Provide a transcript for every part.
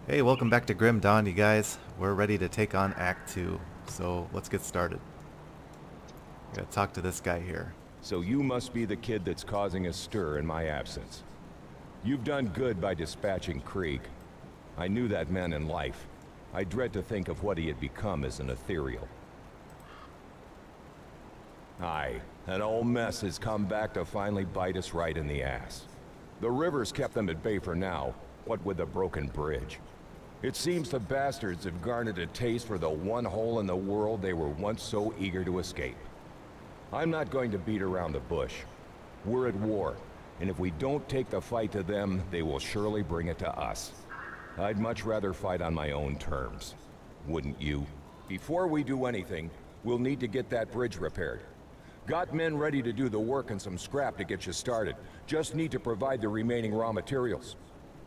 Hey, welcome back to Grim Dawn, you guys. We're ready to take on Act 2, so let's get started. Gotta talk to this guy here. So you must be the kid that's causing a stir in my absence. You've done good by dispatching Krieg. I knew that man in life. I dread to think of what he had become as an ethereal. Aye, an old mess has come back to finally bite us right in the ass. The river's kept them at bay for now, what with the broken bridge. It seems the bastards have garnered a taste for the one hole in the world they were once so eager to escape. I'm not going to beat around the bush. We're at war, and if we don't take the fight to them, they will surely bring it to us. I'd much rather fight on my own terms. Wouldn't you? Before we do anything, we'll need to get that bridge repaired. Got men ready to do the work and some scrap to get you started. Just need to provide the remaining raw materials.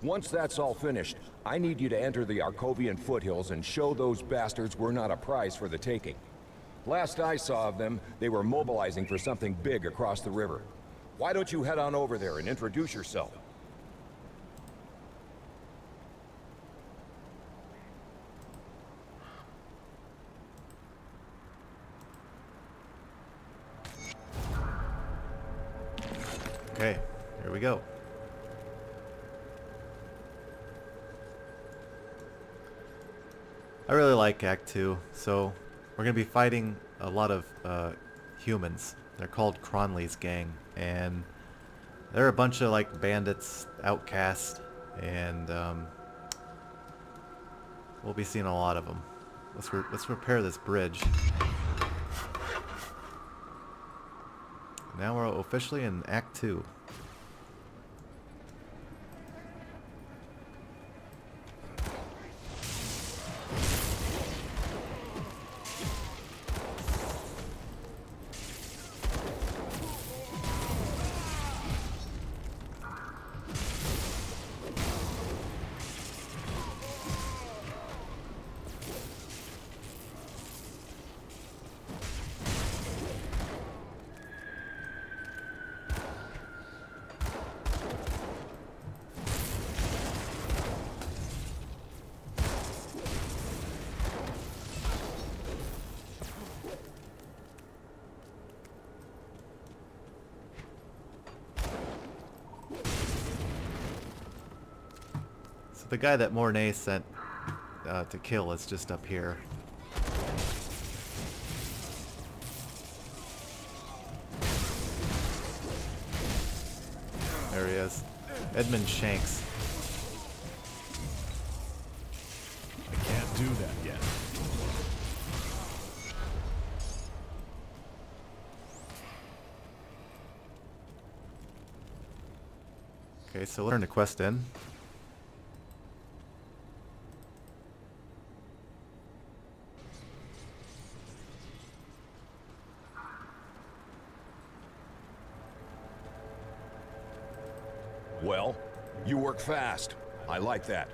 Once that's all finished, I need you to enter the Arkovian foothills and show those bastards we're not a prize for the taking. Last I saw of them, they were mobilizing for something big across the river. Why don't you head on over there and introduce yourself? Okay, here we go. I really like Act 2, so we're going to be fighting a lot of humans. They're called Cronley's gang, and they're a bunch of like bandits, outcasts, and we'll be seeing a lot of them. Let's repair this bridge. Now we're officially in Act 2. So the guy that Mornay sent to kill is just up here. There he is. Edmund Shanks. I can't do that yet. Okay, so let's turn the quest in. Well, you work fast. I like that.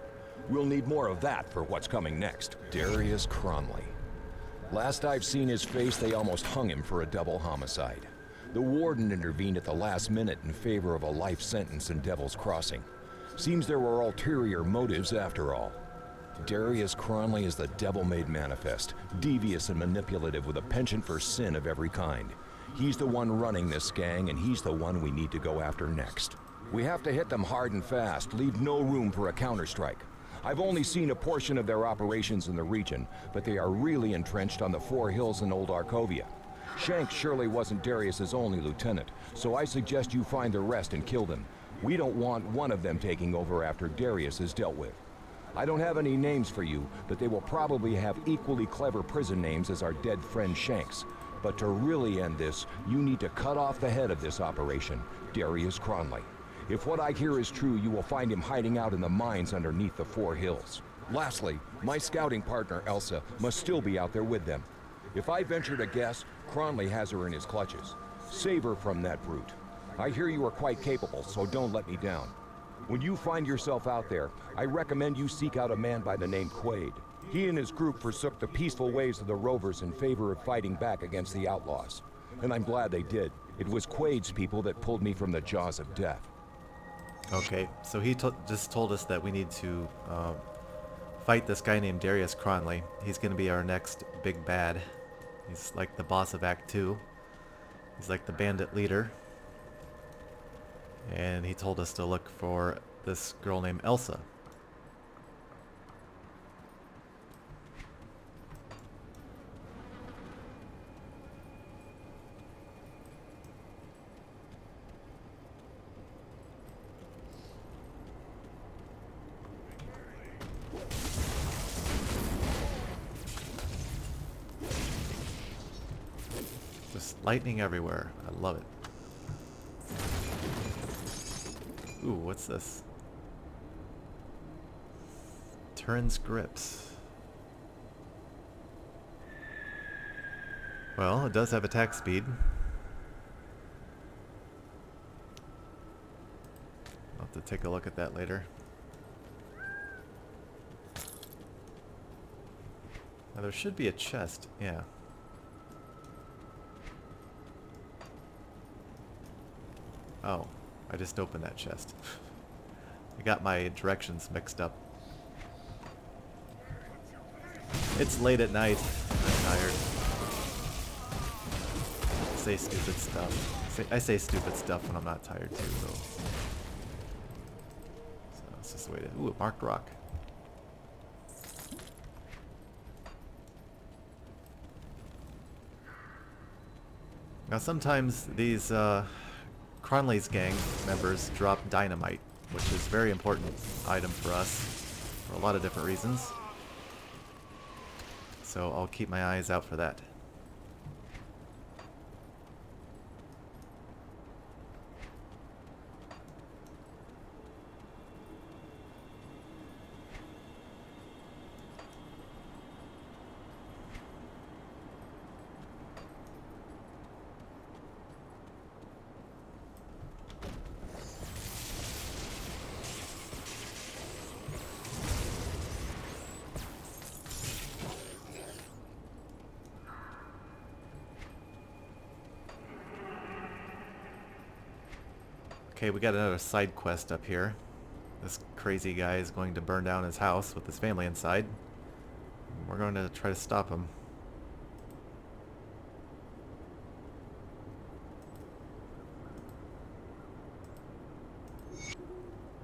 We'll need more of that for what's coming next. Darius Cronley. Last I've seen his face, they almost hung him for a double homicide. The warden intervened at the last minute in favor of a life sentence in Devil's Crossing. Seems there were ulterior motives after all. Darius Cronley is the devil-made manifest, devious and manipulative with a penchant for sin of every kind. He's the one running this gang, and he's the one we need to go after next. We have to hit them hard and fast, leave no room for a counterstrike. I've only seen a portion of their operations in the region, but they are really entrenched on the Four Hills in Old Arkovia. Shanks surely wasn't Darius's only lieutenant, so I suggest you find the rest and kill them. We don't want one of them taking over after Darius is dealt with. I don't have any names for you, but they will probably have equally clever prison names as our dead friend Shanks. But to really end this, you need to cut off the head of this operation, Darius Cronley. If what I hear is true, you will find him hiding out in the mines underneath the Four Hills. Lastly, my scouting partner, Elsa, must still be out there with them. If I venture to guess, Cronley has her in his clutches. Save her from that brute. I hear you are quite capable, so don't let me down. When you find yourself out there, I recommend you seek out a man by the name Quaid. He and his group forsook the peaceful ways of the Rovers in favor of fighting back against the outlaws. And I'm glad they did. It was Quaid's people that pulled me from the jaws of death. Okay, so he just told us that we need to fight this guy named Darius Cronley. He's going to be our next big bad. He's like the boss of Act 2. He's like the bandit leader. And he told us to look for this girl named Elsa. Just lightning everywhere. I love it. Ooh, what's this? Turin's grips. Well, it does have attack speed. I'll have to take a look at that later. Now there should be a chest, yeah. Oh, I just opened that chest. I got my directions mixed up. It's late at night. I'm tired. I say stupid stuff. I say stupid stuff when I'm not tired too, though. So let's just wait. Ooh, a marked rock. Now sometimes these Cronley's gang members drop dynamite, which is a very important item for us for a lot of different reasons. So I'll keep my eyes out for that. Okay, we got another side quest up here. This crazy guy is going to burn down his house with his family inside. We're going to try to stop him.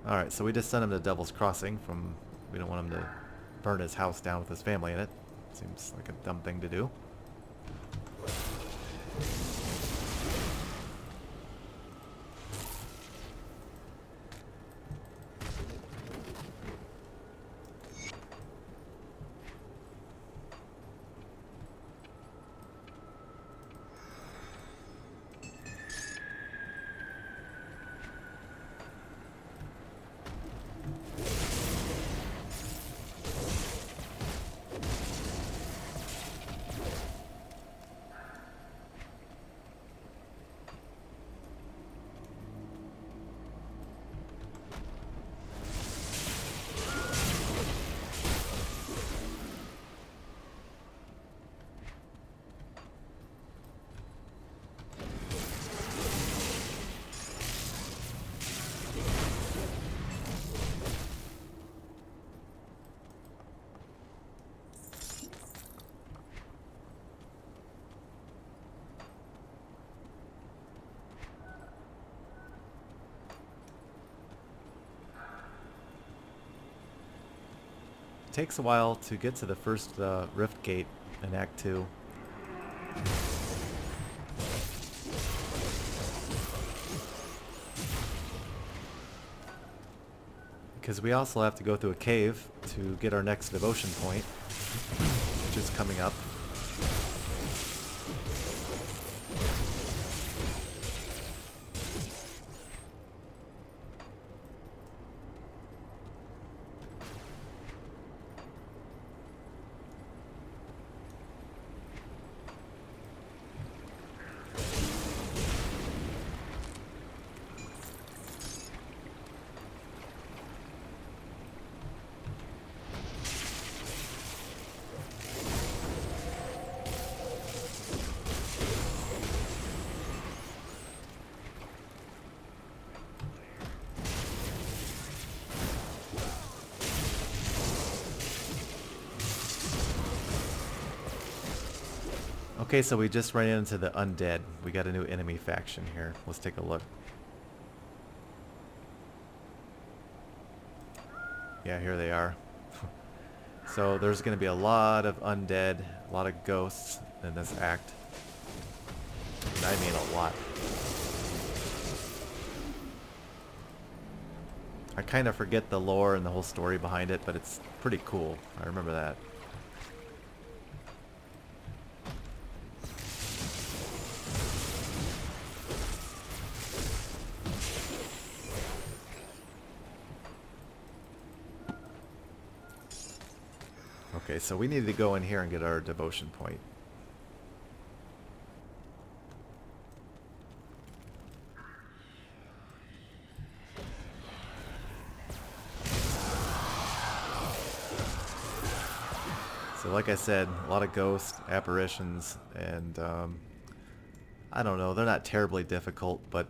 Alright, so we just sent him to Devil's Crossing from... We don't want him to burn his house down with his family in it. Seems like a dumb thing to do. It takes a while to get to the first rift gate in Act 2. Because we also have to go through a cave to get our next devotion point, which is coming up. Okay, so we just ran into the undead. We got a new enemy faction here. Let's take a look. Yeah, here they are. So there's going to be a lot of undead, a lot of ghosts in this act. And I mean a lot. I kind of forget the lore and the whole story behind it, but it's pretty cool. I remember that. Okay, so we need to go in here and get our devotion point. So like I said, a lot of ghosts, apparitions, and I don't know, they're not terribly difficult, but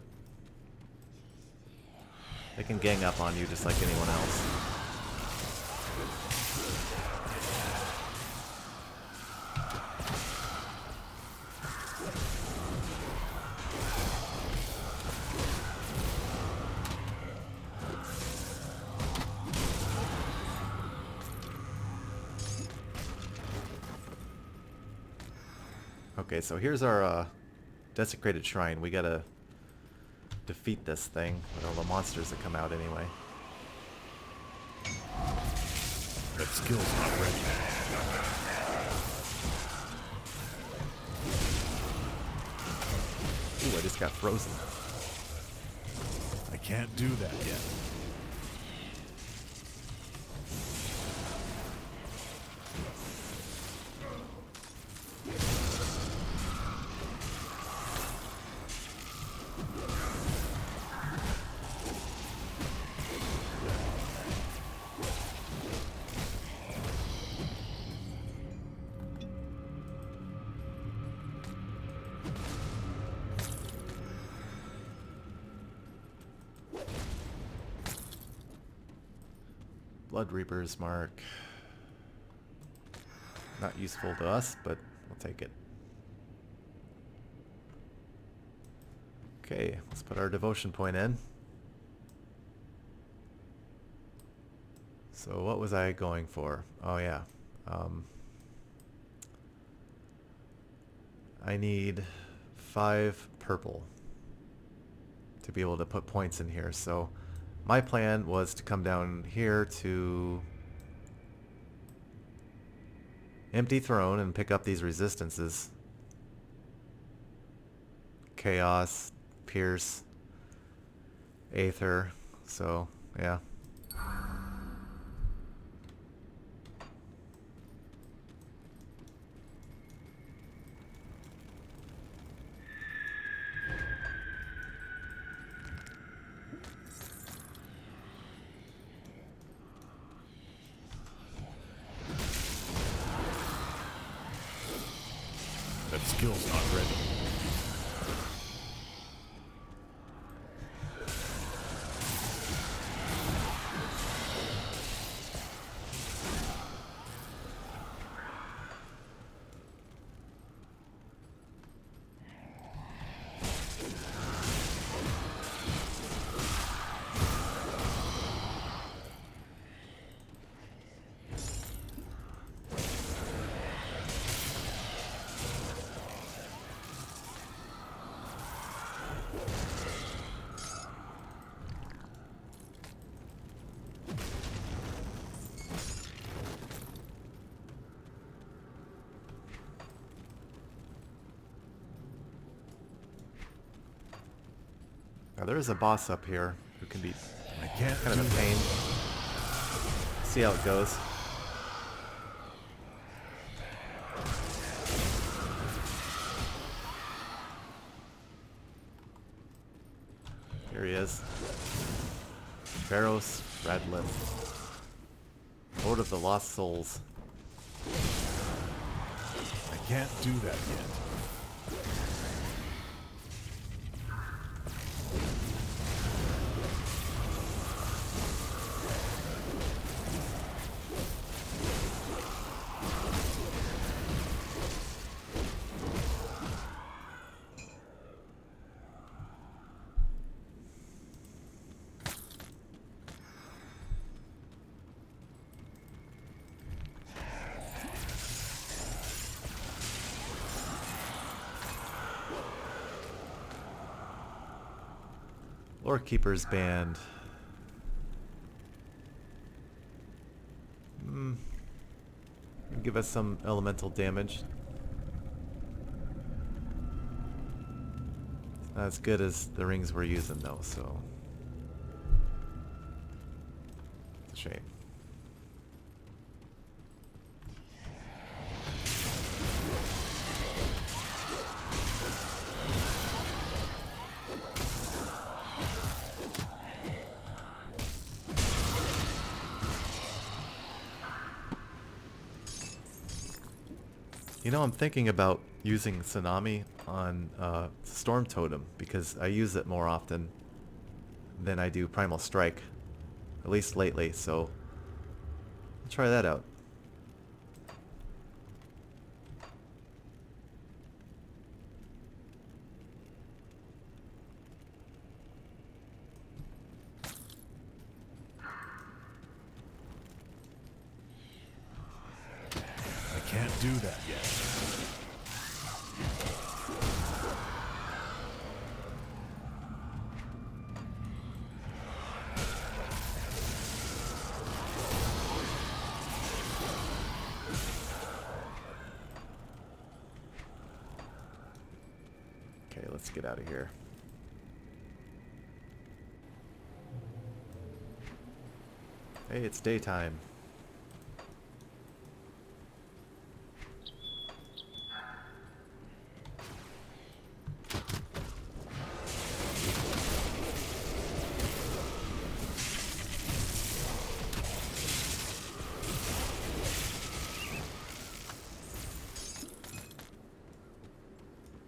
they can gang up on you just like anyone else. Okay, so here's our desecrated shrine. We gotta defeat this thing with all the monsters that come out anyway. That skill's not ready. Ooh, I just got frozen. I can't do that yet. Blood Reaper's mark. Not useful to us, but we'll take it. Okay, let's put our devotion point in. So what was I going for? Oh yeah. I need 5 purple to be able to put points in here. So my plan was to come down here to Empty Throne and pick up these resistances. Chaos, Pierce, Aether. So, yeah. That skill's not ready. Now there is a boss up here who can be I can't kind of a pain. See how it goes. Here he is. Pharaoh's Radlith, Lord of the Lost Souls. I can't do that yet. Lore Keeper's Band. Give us some elemental damage. It's not as good as the rings we're using though, so it's a shame. You know, I'm thinking about using Tsunami on Storm Totem because I use it more often than I do Primal Strike, at least lately, so I'll try that out. I can't do that yet. Okay, let's get out of here. Hey, it's daytime.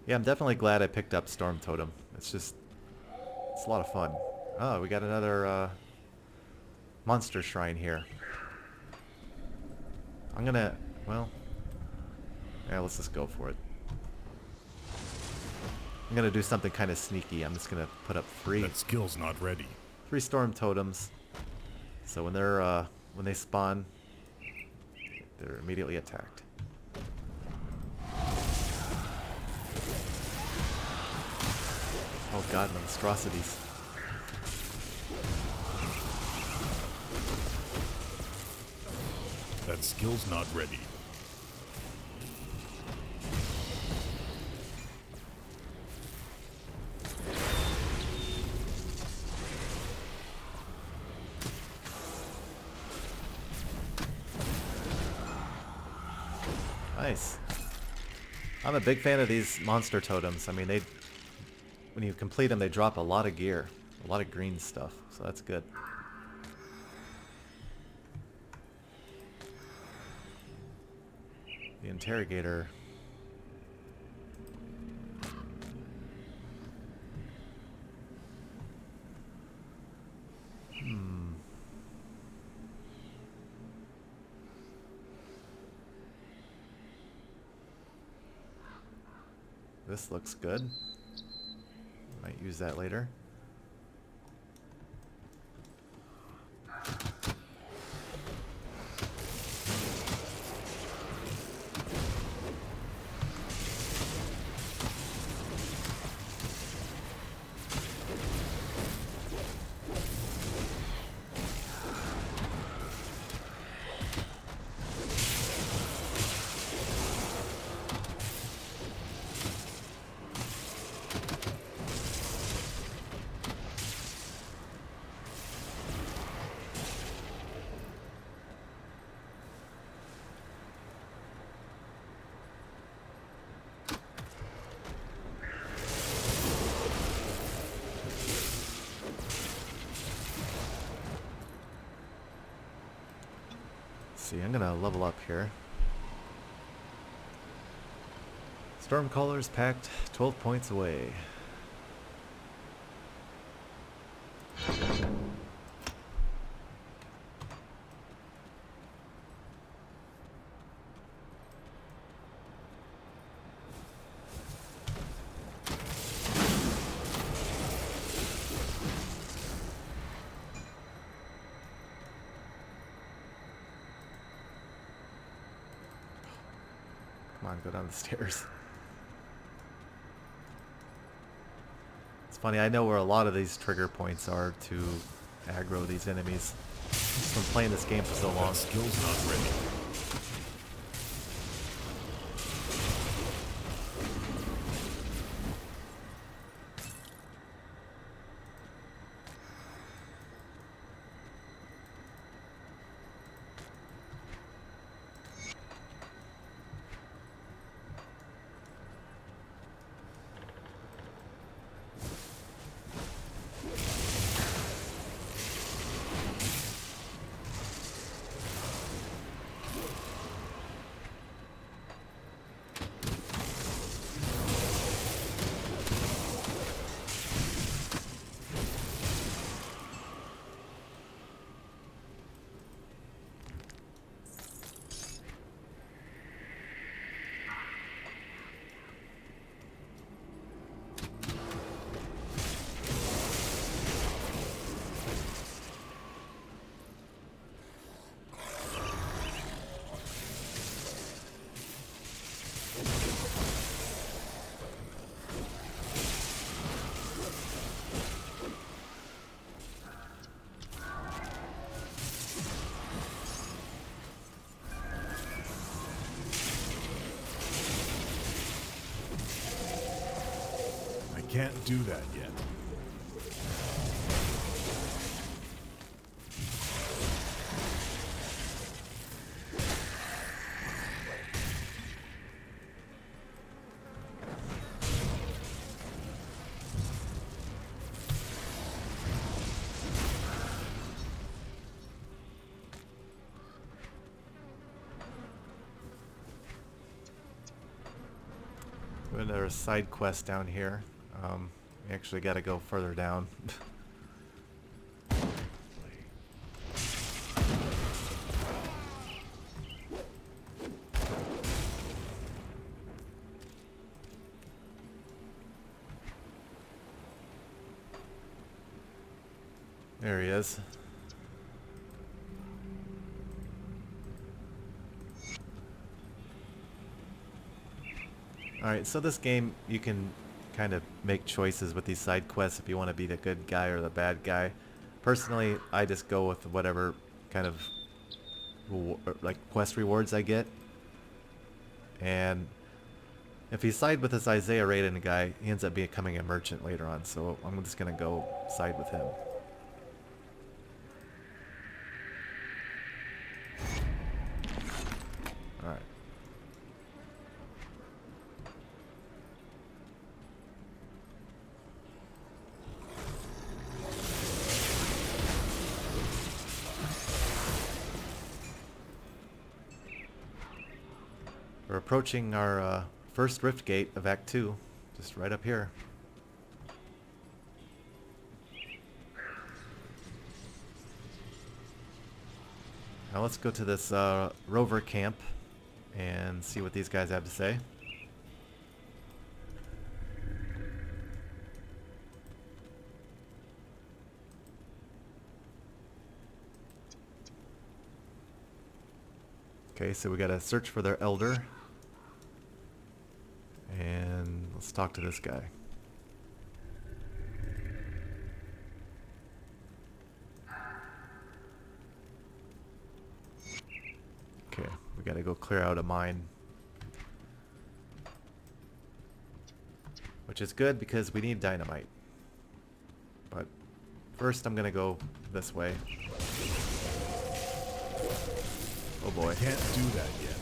Yeah, I'm definitely glad I picked up Storm Totem. It's a lot of fun. Oh, we got another monster shrine here. I'm gonna, well, yeah, let's just go for it. I'm gonna do something kind of sneaky. I'm just gonna put up That skill's not ready. 3 Storm Totems. So when they spawn, they're immediately attacked. Oh god, monstrosities. That skill's not ready. Nice. I'm a big fan of these monster totems. I mean, when you complete them, they drop a lot of gear, a lot of green stuff, so that's good. The interrogator. This looks good. Might use that later. See, I'm gonna level up here. Stormcaller's packed 12 points away. Come on, go down the stairs. It's funny, I know where a lot of these trigger points are to aggro these enemies. Just from playing this game for so long. That skill's not ready. Can't do that yet. There's a side quest down here. We actually got to go further down. There he is. Alright, so this game, you can kind of make choices with these side quests if you want to be the good guy or the bad guy. Personally, I just go with whatever kind of like quest rewards I get. And if you side with this Isaiah Raiden guy, he ends up becoming a merchant later on, so I'm just going to go side with him. Alright. We're approaching our first rift gate of Act 2, just right up here. Now let's go to this rover camp and see what these guys have to say. Okay, so we gotta search for their elder. And let's talk to this guy. Okay, we gotta go clear out a mine. Which is good because we need dynamite. But first I'm gonna go this way. Oh boy. Can't do that yet.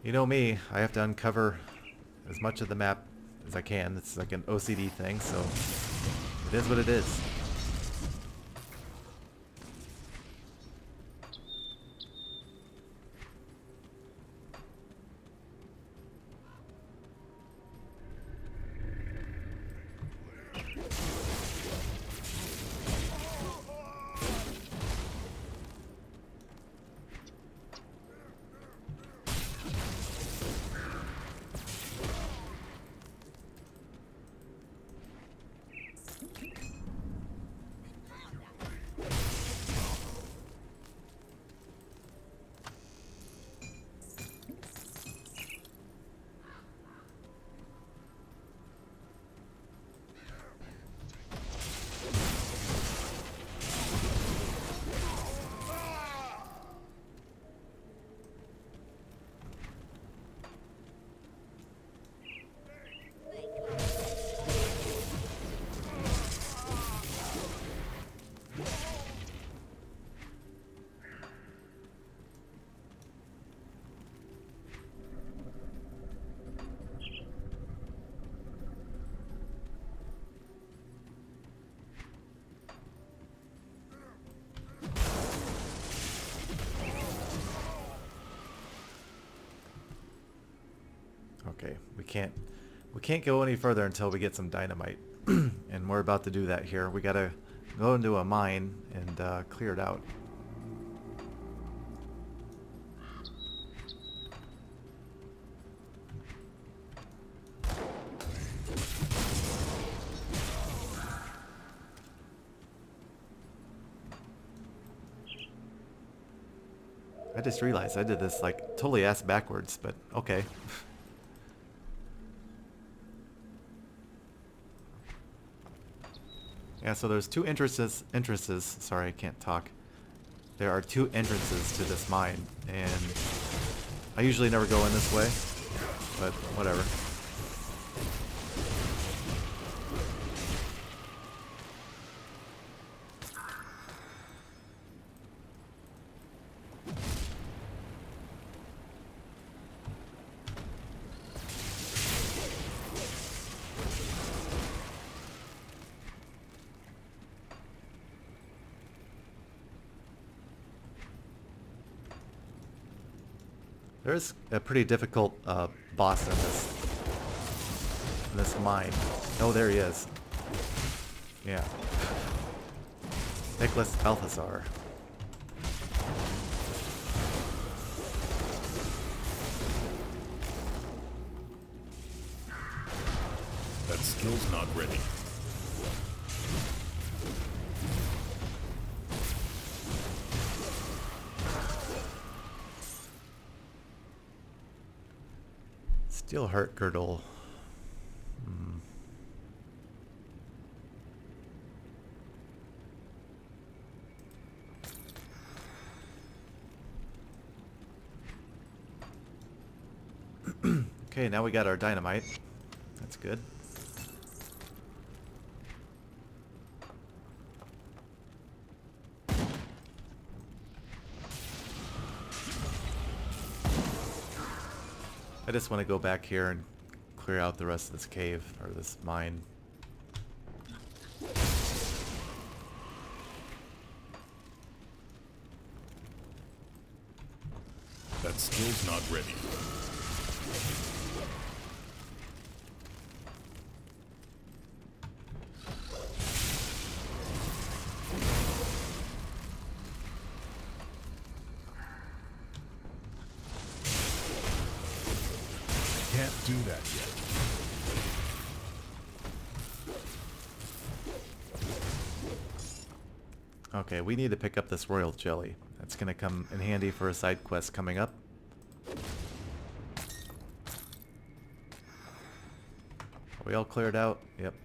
You know me, I have to uncover as much of the map as I can. It's like an OCD thing, so it is what it is. Okay, we can't go any further until we get some dynamite. And we're about to do that here. We gotta go into a mine and clear it out. I just realized I did this like totally ass backwards, but okay. Yeah, so there's two entrances, sorry, I can't talk. There are two entrances to this mine, and I usually never go in this way, but whatever. There's a pretty difficult boss in this mine. Oh, there he is. Yeah. Nicholas Balthazar. That skill's not ready. Steel heart girdle. Okay, now we got our dynamite. That's good. I just want to go back here and clear out the rest of this cave, or this mine. That skill's not ready. Can't do that yet. Okay, we need to pick up this royal jelly. That's gonna come in handy for a side quest coming up. Are we all cleared out? Yep.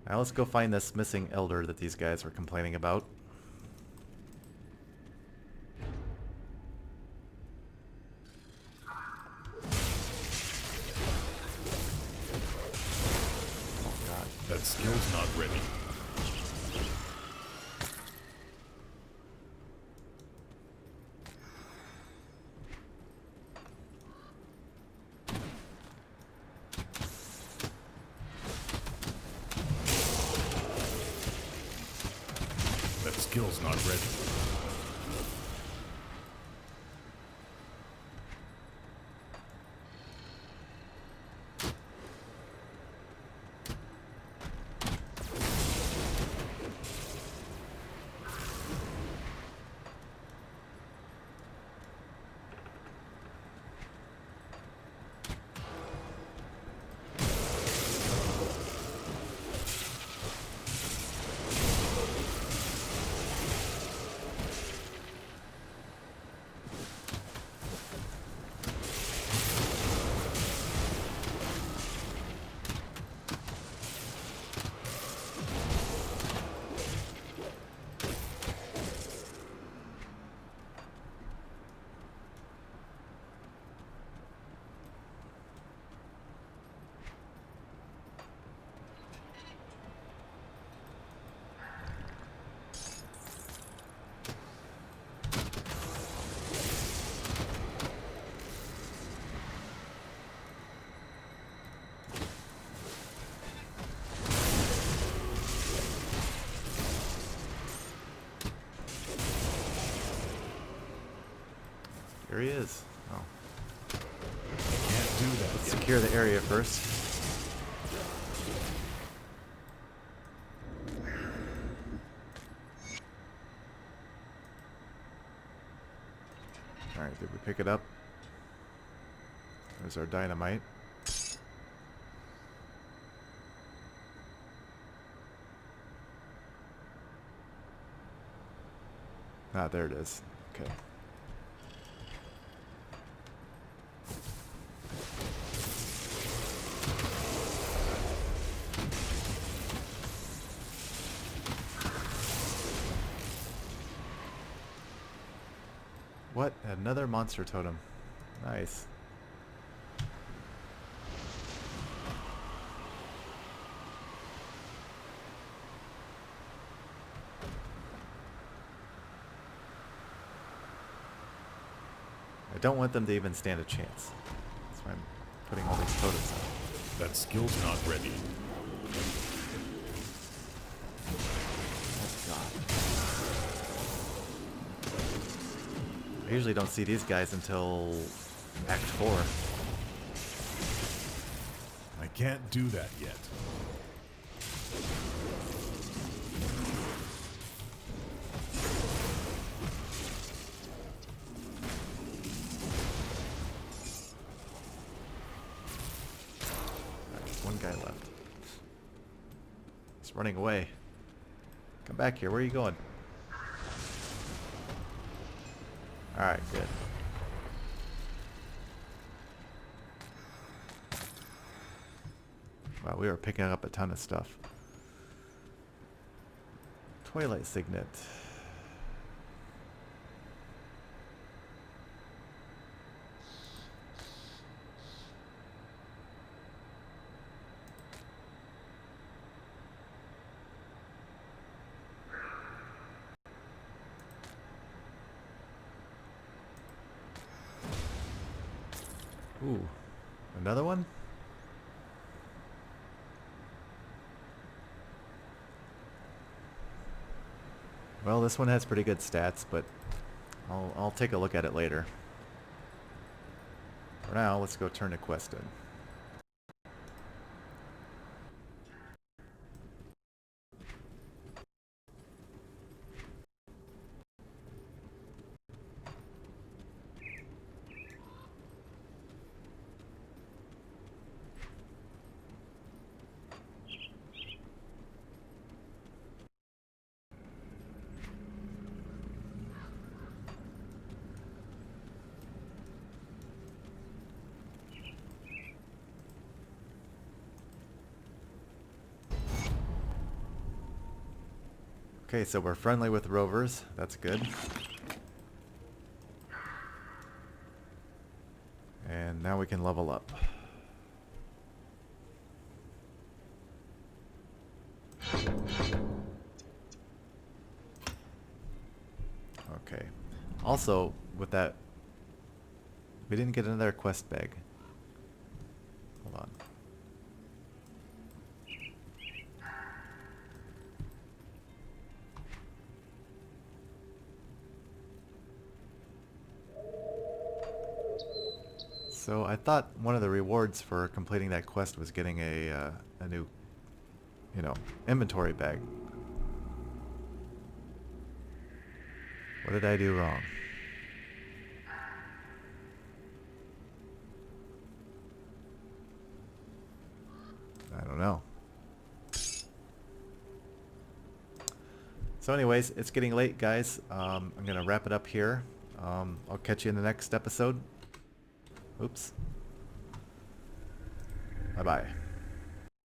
Now let's go find this missing elder that these guys were complaining about. That skill's not ready. That skill's not ready. Here he is. Oh. Can't do that Let's yet. secure the area first. Alright, did we pick it up? There's our dynamite. Ah, there it is. Okay. What? Another monster totem. Nice. I don't want them to even stand a chance. That's why I'm putting all these totems up. That skill's not ready. I usually don't see these guys until Act 4. I can't do that yet. Alright, one guy left. He's running away. Come back here. Where are you going? Alright, good. Wow, we were picking up a ton of stuff. Twilight Signet. Ooh, another one? Well, this one has pretty good stats, but I'll take a look at it later. For now, let's go turn the quest in. Okay, so we're friendly with rovers. That's good. And now we can level up. Okay. Also, with that, we didn't get another quest bag. Hold on. So I thought one of the rewards for completing that quest was getting a new, inventory bag. What did I do wrong? I don't know. So anyways, it's getting late, guys. I'm going to wrap it up here. I'll catch you in the next episode. Oops. Bye-bye.